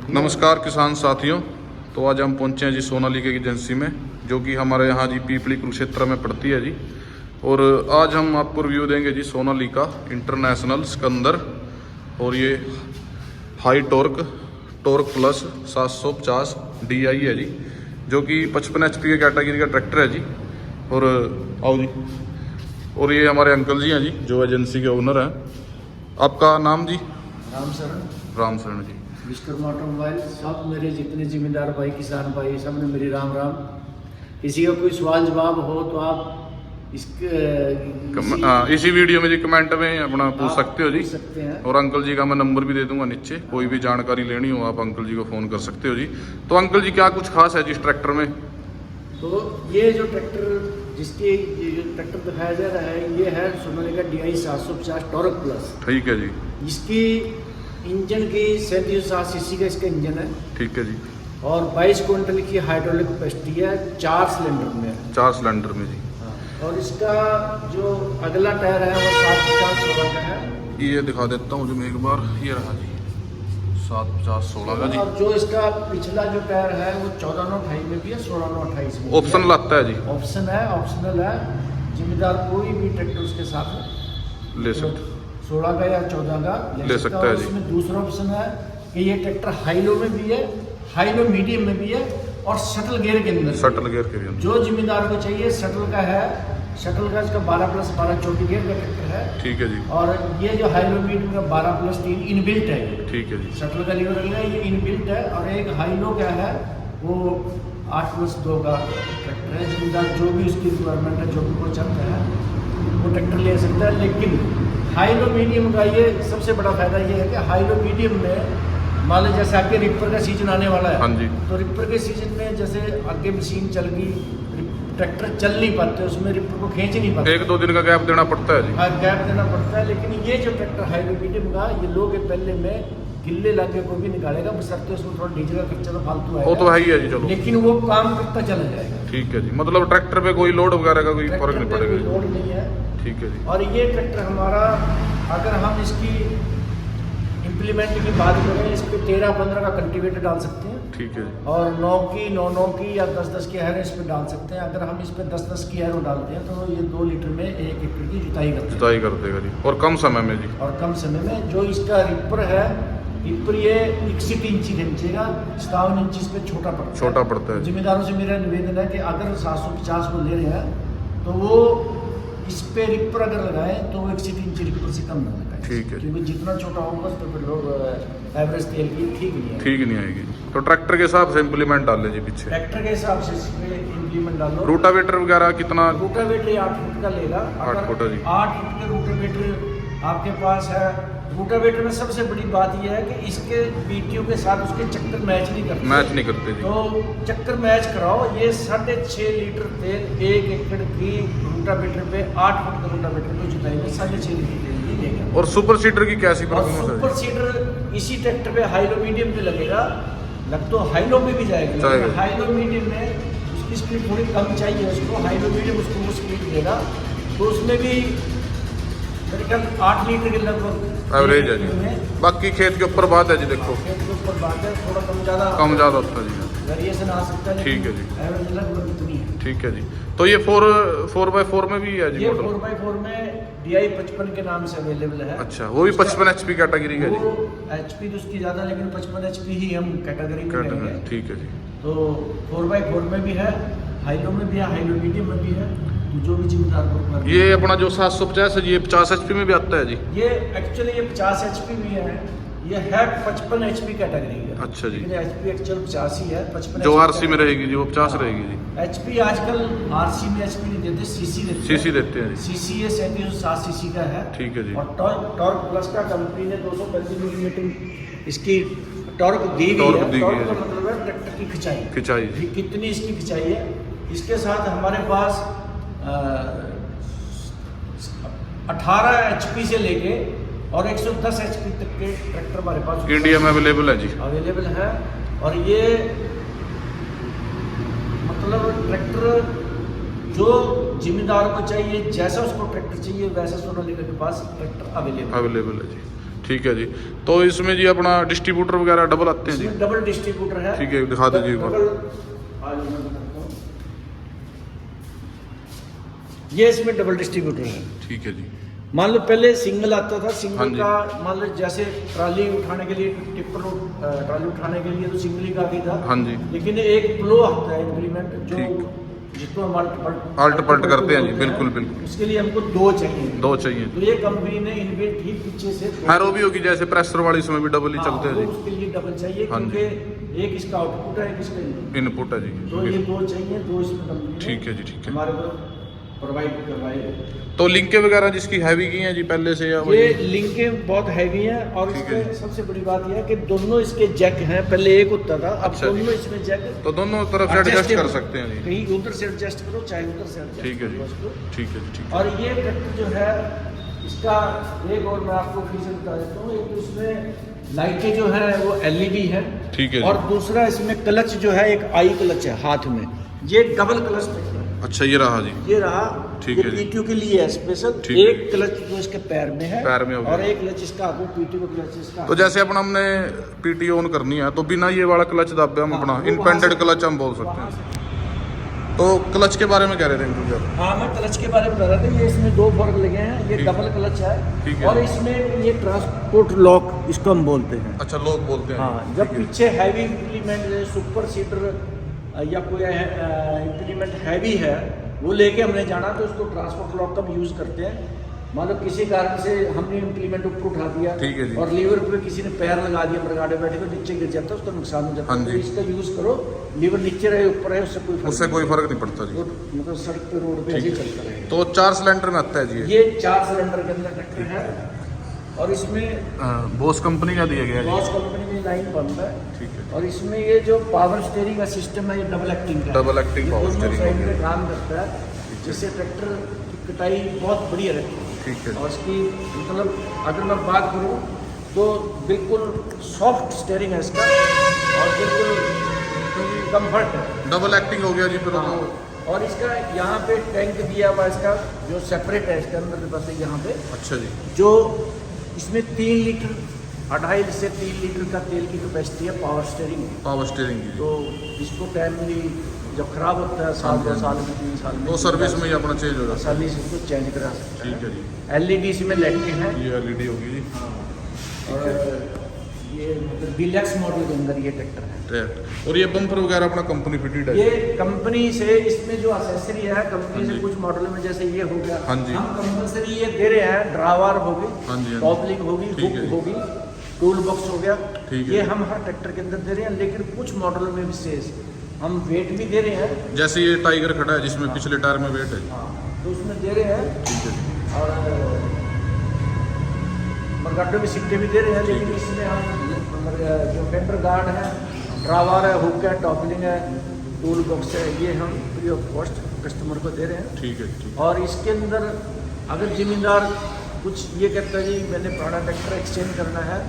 नमस्कार किसान साथियों। तो आज हम पहुंचे हैं जी सोनालिका की एजेंसी में, जो कि हमारे यहाँ जी पीपली कुरुक्षेत्र में पड़ती है जी। और आज हम आपको रिव्यू देंगे जी सोनालिका इंटरनेशनल सिकंदर। और ये हाई टॉर्क प्लस 750 DI है जी, जो कि 55 HP के कैटेगरी का ट्रैक्टर है जी। और आओ जी। और ये हमारे अंकल जी हैं जी, जो एजेंसी के ओनर हैं। आपका नाम जी? राम शरण जी। विश्वकर्मा ऑटोमोबाइल। सब मेरे जितने जिम्मेदार भाई, किसान भाई, सब ने मेरी राम राम। किसी का कोई सवाल जवाब हो तो आप इसी वीडियो में जी कमेंट में अपना पूछ सकते हो जी। सकते हैं। और अंकल जी का मैं नंबर भी दे दूंगा नीचे, कोई भी जानकारी लेनी हो आप अंकल जी को फ़ोन कर सकते हो जी। तो अंकल जी क्या कुछ खास है जी इस ट्रैक्टर में? तो ये जो ट्रैक्टर जिसकी जो ट्रैक्टर दिखाया जा रहा है, ये है सोनालिका DI 750 टॉर्क प्लस। ठीक है जी। इसकी इंजन की 37 सीसी का इसका इंजन है। ठीक है जी। और 22 क्विंटल की हाइड्रोलिक कैपेसिटी है, 4 सिलेंडर में है। 4 सिलेंडर में जी। और इसका जो अगला टायर है वो 750/16 का है। ये दिखा देता हूँ जो मैं एक बार, ये रहा जी 750/16 का जी। और जो इसका पिछला जो टायर है वो 14/9/28 में भी है, 16/9/28 में। ऑप्शन लगता है जी? ऑप्शन है, ऑप्शनल है। जिम्मेदार कोई भी ट्रैक्टर उसके साथ ले सकते, 16 का या 14 का ले सकता है जी। इसमें दूसरा ऑप्शन है कि ये ट्रैक्टर हाई लो में भी है, हाई लो मीडियम में भी है, और शटल गियर के अंदर। शटल गियर के अंदर जो जिम्मेदार को चाहिए शटल का है। शटल का इसका 12+12 चौकी गियर का ट्रैक्टर है। ठीक है जी। और ये जो हाई लो मीडियम का 12+3 इनबिल्ट है ये। ठीक है जी। शटल का लीवर लगेगा, ये इनबिल्ट है। और एक हाई लो क्या है वो 8+2 का ट्रैक्टर है। जिम्मेदार जो भी उसकी रिक्वायरमेंट है, जो भी वो चलता है वो ट्रैक्टर ले सकता है। लेकिन हाई लो मीडियम का ये सबसे बड़ा फायदा ये है कि हाई लो मीडियम में मान लो जैसे आगे रिपर का सीजन आने वाला है। हाँ जी। तो रिपर के सीजन में जैसे आगे मशीन चल गई, ट्रैक्टर चल नहीं पाते, उसमें रिपर को खींच नहीं पाते, 1-2 दिन का गैप देना पड़ता है जी। हाँ, गैप देना पड़ता है। लेकिन ये जो ट्रैक्टर हाई लो मीडियम का, ये लोग पहले में गिल्ले लाके को भी निकालेगा, बशर्ते उसमें थोड़ा डीजल का खर्चा तो फालतू आएगा। वो तो है ही है जी। चलो, लेकिन वो काम करता चला जाएगा। ठीक है जी। मतलब ट्रैक्टर पे कोई लोड वगैरह का कोई फर्क नहीं ट्रैक्टर पे पड़ेगा? कोई लोड नहीं है। ठीक है जी। और ये ट्रैक्टर हमारा, अगर हम इसकी इम्प्लीमेंट की बात करें, इस पर 13-15 का कल्टीवेटर डाल सकते हैं। ठीक है जी। और 9 की 9 की या 10 की हैरो इस पर डाल सकते हैं। अगर हम इस पर 10 की हैरो डालते हैं तो ये 2 लीटर में 1 एकड़ की जुताई करते हैं। जुताई कर देगा जी, और कम समय में जी। और कम समय में। जो इसका रिपर है, रिपर ये 61 इंची खींचेगा, 57 इंची इस पर छोटा पड़ता है। जिम्मेदारों से मेरा निवेदन है कि अगर 750 को ले रहे हैं तो वो इस पे रिपर अगर लगाए तो वो 61 इंची रिपर से कम ना लगाए। ठीक है। क्योंकि जितना छोटा होगा उस पर लोग एवरेज तेल की ठीक नहीं आएगी। तो ट्रैक्टर के हिसाब से इम्प्लीमेंट डाल लीजिए पीछे। ट्रैक्टर के हिसाब से इसमें इम्प्लीमेंट डालो। रूटावेटर वगैरह कितना? रूटावेटर 8 फुट का लेगा। 8 फुट जी। 8 फुट के रूटावेटर आपके पास है। रूटावेटर में सबसे बड़ी बात यह है कि इसके BTO के साथ उसके चक्कर मैच नहीं करते जी। तो चक्कर मैच कराओ। ये 6.5 लीटर तेल 1 एकड़ की रूटावेटर पे, 8 फुट का रूटावेटर पे जुताई में 6.5 लीटर तेल ही लेगा। और सुपर सीडर की कैसी परफॉर्मेंस है? सुपर सीडर इसी ट्रैक्टर पे हाई लो मीडियम पे लगेगा। लग तो हाई लो में भी जाएगा, हाई लो मीडियम में उसकी स्पीड थोड़ी कम चाहिए उसको। हाई लो मीडियम उसको वो स्पीड देगा। तो उसमें भी मेरे ख्याल 8 लीटर के लगभग एवरेज है जी। बाकी खेत के ऊपर बात है जी। देखो खेत के ऊपर बात है, थोड़ा कम ज़्यादा होता है जी। वेरिएशन आ सकता है। ठीक है जी। एवरेज लगभग इतनी है। ठीक है जी। तो ये 4x4 में भी है जी? ये 4x4 में DI 55 के नाम से अवेलेबल है। अच्छा, वो भी 55 HP कैटेगरी का जी? HP तो उसकी ज़्यादा, लेकिन 55 HP ही हम कैटेगरी में लेंगे। ठीक है जी। तो 4x4 में भी है, हाई लो में भी है, हाई लो मीडियम में भी है। तो जो भी जिम्मेदार को। ये अपना जो 750 है, ये 50 HP में भी आता है जी? ये एक्चुअली ये 50 HP भी है। ये है 55 HP कैटेगरी है। अच्छा जी। HP एक्चुअल 85 है। 55 जो RC में रहेगी जी वो 50 रहेगी जी। HP आजकल RC में HP नहीं देते, CC देते हैं। CC ये 3760 CC का है। ठीक है जी। और टॉर्क प्लस का कंपनी ने 235 मिलीमीटर इसकी टॉर्क दी गई है। टॉर्क का मतलब है ट्रैक्टर की खिंचाई जी। कितनी इसकी खिंचाई है। इसके साथ हमारे पास 18 HP से लेके और 110 HP तक के ट्रैक्टर हमारे पास इंडिया में अवेलेबल है जी। अवेलेबल है। और ये मतलब ट्रैक्टर जो जिम्मेदार को चाहिए, जैसा उसको ट्रैक्टर चाहिए वैसा सोनालिका के पास ट्रैक्टर अवेलेबल है जी। ठीक है जी। तो इसमें जी अपना डिस्ट्रीब्यूटर वगैरह डबल आते हैं जी? इसमें डबल डिस्ट्रीब्यूटर है। ठीक है, दिखा दीजिए एक बार। ये इसमें डबल डिस्ट्रीब्यूटर है। ठीक है जी। मान लो पहले सिंगल आता था, हाँ सिंगल जी। का मान लो जैसे ट्राली उठाने के लिए टिप्पर ट्राली उठाने के लिए तो सिंगल ही काफी था। हाँ जी। लेकिन एक प्लो आता है इंप्लीमेंट जो ठीक। जिसको हम आल्ट पल्ट करते हैं जी, बिल्कुल बिल्कुल। उसके लिए हमको दो चाहिए। दो चाहिए। तो ये कंपनी ने इनबिल्ट ही पीछे से हैरो भी होगी जैसे प्रेशर वाली, इसमें भी डबल ही चलते हैं वो जी। उसके लिए डबल चाहिए हाँ जी। क्योंकि एक इसका आउटपुट है, एक इसका इनपुट। इनपुट है जी। तो ये दो चाहिए, दो इसमें कंपनी ने ठीक है जी, ठीक है। हमारे को प्रोवाइड करवाए। तो लिंकें वगैरह जिसकी हैवी की हैं जी पहले से या ये वही? लिंकें बहुत हैवी हैं और ठीक है। इसमें सबसे बड़ी बात यह है कि दोनों इसके जैक हैं। पहले एक होता था, अब अच्छा जी। दोनों इसमें जैक तो दोनों तरफ से एडजस्ट कर सकते हैं जी। कहीं उधर से एडजस्ट करो चाहे उधर से एडजस्ट ठीक है जी, करो इसको। ठीक है जी, ठीक है। और ये ट्रैक्टर जो है इसका एक और मैं आपको फीचर बता देता हूँ। एक तो इसमें लाइटें जो है वो LED है। ठीक है जी। और दूसरा इसमें क्लच जो है एक आई क्लच है हाथ में। ये डबल क्लच ट्रैक्टर है। अच्छा, ये रहा जी। ये रहा, ठीक ये है जी। PTO के लिए है स्पेशल। ठीक है। एक क्लच जो इसके पैर में है, पैर में हो गया। और एक क्लच इसका आगे PTO क्लच इसका। तो जैसे अपन हमने PT ऑन करनी है तो बिना ये वाला क्लच दाबे हम हाँ, अपना वो इंडिपेंडेंट वहाँ से- क्लच हम बोल सकते वहाँ हैं। से- तो क्लच के बारे में कह रहे थे इंटू सर? हाँ, मैं क्लच के बारे में बता रहा था। ये इसमें दो फर्क लगे हैं। ये ठीक। डबल क्लच है, ठीक है। और इसमें ये ट्रांसपोर्ट लॉक इसको हम बोलते हैं। अच्छा, लोग बोलते हैं। हाँ, जब ठीक है। पीछे हैवी इम्प्लीमेंट सुपर सीटर या कोई इम्प्लीमेंट हैवी है वो लेके हमने जाना तो उसको ट्रांसपोर्ट लॉक का यूज़ करते हैं। मान लो किसी कारण से हमने इम्प्लीमेंट ऊपर उठा दिया, ठीक है जी। और लीवर पे किसी ने पैर लगा दिया, मरगाड़े बैठे तो नीचे गिर जाता है, उसका नुकसान हो जाता हाँ है। तो जी। इसका यूज़ करो, लीवर नीचे रहे ऊपर रहे, उससे कोई फर्क नहीं पड़ता जी। तो मतलब सड़क पे रोड पे ऐसे ही चलता रहेगा। तो 4 सिलेंडर में आता है जी ये 4 सिलेंडर के अंदर ट्रैक्टर है, और इसमें बोस कंपनी का दिया गया बॉस है। कंपनी में लाइन पंप है। ठीक है। और इसमें ये जो पावर स्टीयरिंग का सिस्टम है ये डबल एक्टिंग का है। डबल एक्टिंग ये पावर दोनों स्टीयरिंग साइड हो में गया। काम करता है, जिससे ट्रैक्टर की कटाई बहुत बढ़िया रहती है। ठीक है। और इसकी मतलब अगर मैं बात करूँ तो बिल्कुल सॉफ्ट स्टीयरिंग है इसका, और बिल्कुल कंफर्ट है। डबल एक्टिंग हो गया जी फिर हाँ, तो। और इसका यहाँ पे टैंक दिया हुआ इसका जो सेपरेट है इसके अंदर बस यहाँ पे, अच्छा जी। जो इसमें 3 लीटर 2.5 से 3 लीटर का तेल की कैपेसिटी है पावर स्टीयरिंग की। पावर स्टीयरिंग की। तो इसको टाइमली जब खराब होता है साल 2 साल में 3 साल में, तो सर्विस में ही अपना चेंज हो जाता है। सर्विस इसको चेंज करा सकते ठीक है हैं। जी। LED इसमें लाइटें हैं। ये LED होगी जी। और ये मतलब डीलक्स मॉडल के अंदर ये ट्रैक्टर है। ट्रैक्टर। और ये बम्पर वगैरह अपना कंपनी फिटेड है। ये कंपनी से इसमें जो एक्सेसरी है कंपनी हाँ से जी। कुछ मॉडल में जैसे ये हो गया, हाँ जी। हम कंपलसरी ये दे रहे हैं। ड्रावर होगी, हाँ जी, हाँ जी। टॉप लिंक होगी, ठीक है हुक जी। होगी, टूल बॉक्स हो गया, ठीक है ये जी। हम हर ट्रैक्टर के अंदर दे रहे हैं। लेकिन कुछ मॉडलों में विशेष हम वेट भी दे रहे हैं। जैसे ये टाइगर खड़ा है जिसमें पिछले टायर में वेट है। हाँ, तो उसमें दे रहे हैं। ठीक है जी। और मरगाडो में सीटें भी दे रहे हैं, लेकिन इसमें हम जो फेंडर गार्ड है, ड्रावर है, हुक है, टॉपलिंग है, टूल बॉक्स है, ये हम फ्री ऑफ कॉस्ट कस्टमर को दे रहे हैं। ठीक है ठीक और इसके अंदर अगर जिम्मेदार कुछ ये कहता है जी मैंने पुराना ट्रैक्टर एक्सचेंज करना है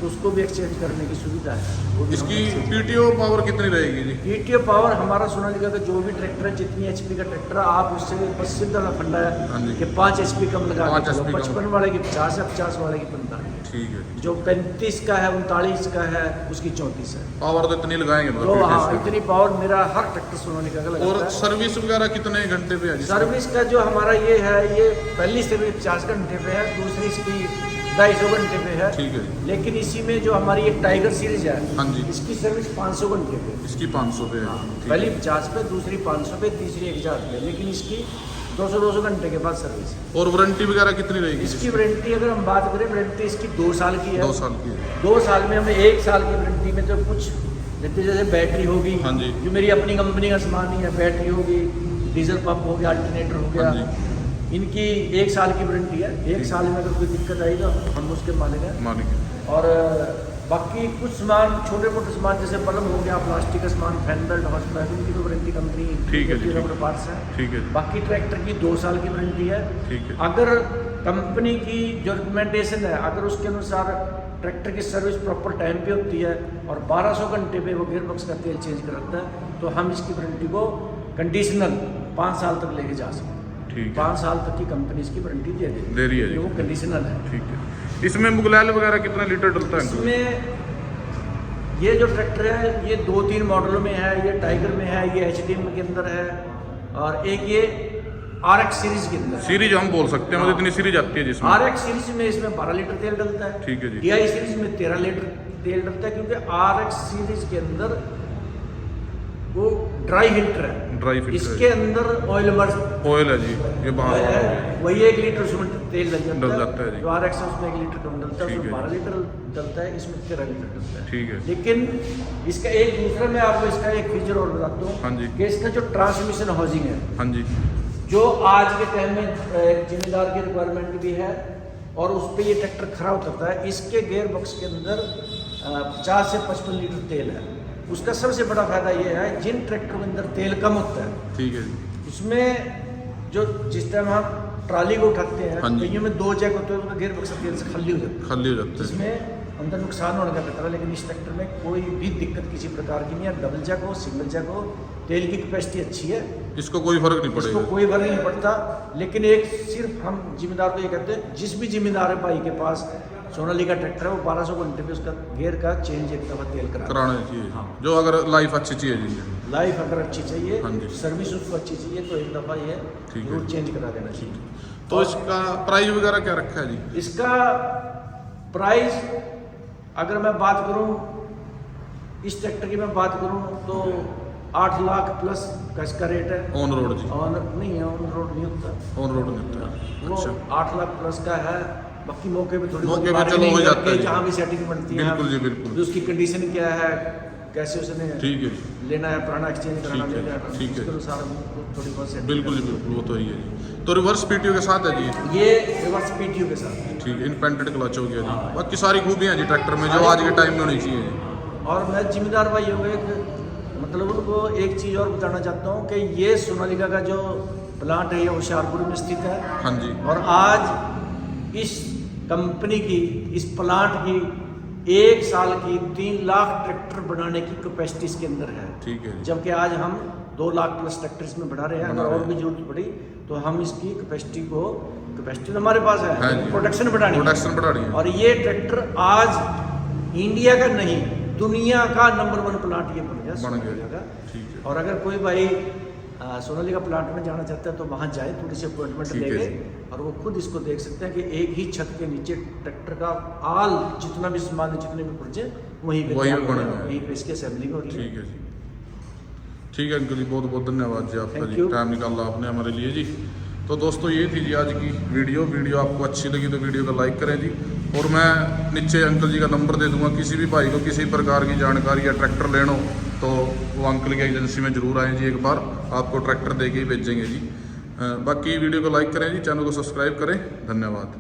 तो उसको भी एक्सचेंज करने की सुविधा है। वो भी इसकी हम exchange PTO पावर कितनी रहेगी जी? PTO पावर हमारा सोनालिका का जो भी ट्रैक्टर है, जितनी HP का ट्रैक्टर है, आप उससे बस सीधा फंडा हाँ है जी। कि 5 HP कम लगा 5 के चलो। HP कम। 55 वाले की 50 है, 50 वाले की 45, ठीक है। जो 35 का है, 39 का है, उसकी 34 है। पावर तो इतनी लगाएंगे तो मतलब हाँ, फिटनेस इतनी पावर मेरा हर ट्रैक्टर सोनालिका का पे। लगता और है। सर्विस वगैरह कितने घंटे पे है जी? सर्विस का जो हमारा ये है, ये पहली सर्विस 50 घंटे पे है, दूसरी इसकी 250 घंटे पे है। ठीक है जी। लेकिन इसी में जो हमारी एक टाइगर सीरीज है, हाँ जी। इसकी सर्विस 500 घंटे पे। इसकी 500 पे है। ठीक पहली है। 50 पे, दूसरी 500 पे, तीसरी 1000 पे। लेकिन इसकी 200 घंटे के बाद सर्विस है। और वारंटी वगैरह कितनी रहेगी? इसकी वारंटी अगर हम बात करें, वारंटी इसकी 2 साल की है। 2 साल की है। 2 साल में हमें 1 साल की वारंटी में जो कुछ जैसे बैटरी होगी, हाँ जी। जो मेरी अपनी कंपनी का सामान ही है, बैटरी होगी, डीजल पंप हो गया, अल्टरनेटर हो गया, हाँ इनकी 1 साल की वारंटी है। 1 साल में अगर कोई दिक्कत आई तो हम उसके मालिक हैं। मालिक है। और बाकी कुछ सामान, छोटे मोटे सामान जैसे बल्ब हो गया, प्लास्टिक का सामान, फैन बेल्ट, हॉर्स पावर, इनकी तो वारंटी कंपनी ठीक है जी, रबड़ पार्ट्स है। ठीक है। बाकी ट्रैक्टर की 2 साल की वारंटी है। ठीक है। अगर कंपनी की जो रिकमेंडेशन है, अगर उसके अनुसार ट्रैक्टर की सर्विस प्रॉपर टाइम पे होती है और 1200 घंटे पे वो गियर बॉक्स का तेल चेंज कराता है, तो हम इसकी वारंटी को कंडीशनल 5 साल तक लेके जा सकते हैं। ठीक है। 5 साल तक की कंपनी इसकी वारंटी दे दे रही है जी। वो कंडीशनल है। ठीक है। इसमें मुगलैल वगैरह कितना लीटर डलता है? इसमें ये जो ट्रैक्टर है ये 2-3 मॉडलों में है, ये टाइगर में है, ये HDM के अंदर है, और एक ये RX सीरीज के अंदर। सीरीज हम बोल सकते हैं, मतलब इतनी सीरीज आती है जिसमें। RX सीरीज में इसमें 12 लीटर तेल डलता है। ठीक है जी। DI सीरीज में 13 लीटर तेल डलता है, क्योंकि RX सीरीज के अंदर वो ड्राई फिल्टर है, ड्राई फिल्टर इसके अंदर ऑयल है जी, ये बाहर है, वही 1 लीटर उसमें तेल डल डल जाता जाता है है। जी। जो RX है उसमें 1 लीटर कम डलता है, ठीक उसमें है 12 लीटर डलता है, इसमें 13 लीटर डलता है। ठीक है। लेकिन इसका एक दूसरा, मैं आपको इसका एक फीचर और बताता हूँ। हाँ जी। कि इसका जो ट्रांसमिशन हाउसिंग है, हाँ जी, जो आज के टाइम में जिम्मेदार की रिक्वायरमेंट भी है, और उस पर ये ट्रैक्टर खरा उतरता है। इसके गेयर बॉक्स के अंदर 50 से 55 लीटर तेल है। उसका सबसे बड़ा फायदा ये है, जिन ट्रैक्टर के अंदर तेल कम होता है, ठीक है जी, उसमें जो जिस टाइम हम ट्राली को उठाते हैं, हाँ जी। कईयों में 2 जैक होते हैं, उसका गेयर बॉक्स तेल से खाली हो जाता है, खाली हो जाता है। जिसमें अंदर नुकसान होने का खतरा। लेकिन इस ट्रैक्टर में कोई भी दिक्कत किसी प्रकार की नहीं है। डबल जैक हो, सिंगल जैक हो, तेल की कैपेसिटी अच्छी है, इसको कोई फर्क नहीं इसको पड़ेगा। कोई फर्क नहीं पड़ता। लेकिन एक सिर्फ हम जिम्मेदार को ये कहते हैं, जिस भी जिम्मेदार है भाई के पास सोनालिका ट्रैक्टर है, वो 1200 घंटे पे उसका गेयर का चेंज एक दफ़ा तेल कराना चाहिए। हाँ। जो अगर लाइफ अच्छी चाहिए जी, लाइफ अगर अच्छी चाहिए, हाँ जी। सर्विस उसको अच्छी चाहिए, तो एक दफ़ा ये ठीक है। जरूर चेंज करा देना चाहिए। तो इसका प्राइस वगैरह क्या रखा है जी? इसका प्राइस अगर मैं बात करूं, इस ट्रैक्टर की मैं बात करूं, तो 8 लाख प्लस का इसका रेट है। On road ji? ऑन नहीं है, ऑन रोड नहीं होता, ऑन रोड नहीं होता है। वो अच्छा, 8 लाख प्लस का है। बाकी मौके पे थोड़ी मौके बहुत पे चलो हो bargaining जाता है करके जी। जहाँ भी सेटिंग बनती है, बिल्कुल जी, बिल्कुल। भी उसकी कंडीशन क्या है, कैसे उसने ठीक है जी, लेना है, पुराना एक्सचेंज कराना ठीक है, लेना है, ठीक है। उसके अनुसार हमको थोड़ी बहुत setting बिल्कुल जी, करनी बिल्कुल, वो तो ही है जी। तो रिवर्स PTO के साथ है जी? है। ये रिवर्स PTO के साथ है। ठीक है, इनपेंटेड क्लच हो गया जी। हाँ। बाकी सारी खूबियाँ जी ट्रैक्टर में, जो आज के टाइम में होनी चाहिए जी। और मैं जिम्मेदार भाइयों को एक मतलब उनको एक चीज़ और बताना चाहता हूँ कि ये सोनालिका का जो प्लांट है, ये होशियारपुर में स्थित है। हाँ जी, और आज इस कंपनी की, इस प्लांट की 1 साल की 3 लाख ट्रैक्टर बनाने की कैपेसिटी इसके अंदर है। ठीक है जी। जबकि आज हम 2 लाख प्लस ट्रैक्टर इसमें बढ़ा रहे हैं। बना अगर रहे और भी जरूरत पड़ी तो हम इसकी कैपेसिटी तो हमारे पास है है, जी। प्रोडक्शन बढ़ानी है। प्रोडक्शन बढ़ा रही है। और ये ट्रैक्टर आज इंडिया का नहीं, दुनिया का नंबर 1 प्लांट ये बन गया बन गया। सोनालिका का। ठीक है, और अगर कोई भाई सोनालिका प्लांट में जाना चाहता है तो वहाँ जाए, थोड़ी सी अपॉइंटमेंट ठीक है लेके, जी। और वो खुद इसको देख सकते हैं कि एक ही छत के नीचे ट्रैक्टर का आल जितना भी सामान है, जितने भी पुर्जे वहीं पे वहीं तैयार पे हो बने रहे हैं, हुए हैं। वहीं पे इसकी असेंबलिंग हो रही है। ठीक है जी। ठीक है अंकल जी, बहुत बहुत धन्यवाद जी आपका Thank जी, you। टाइम निकाला आपने हमारे लिए जी। तो दोस्तों ये थी जी आज की वीडियो आपको अच्छी लगी तो वीडियो को लाइक करें जी। और मैं नीचे अंकल जी का नंबर दे दूंगा, किसी भी भाई को किसी प्रकार की जानकारी या ट्रैक्टर लेना हो तो वो अंकल की एजेंसी में ज़रूर आएँ जी, एक बार आपको ट्रैक्टर दे के ही भेजेंगे जी। बाकी वीडियो को लाइक करें जी, चैनल को सब्सक्राइब करें। धन्यवाद।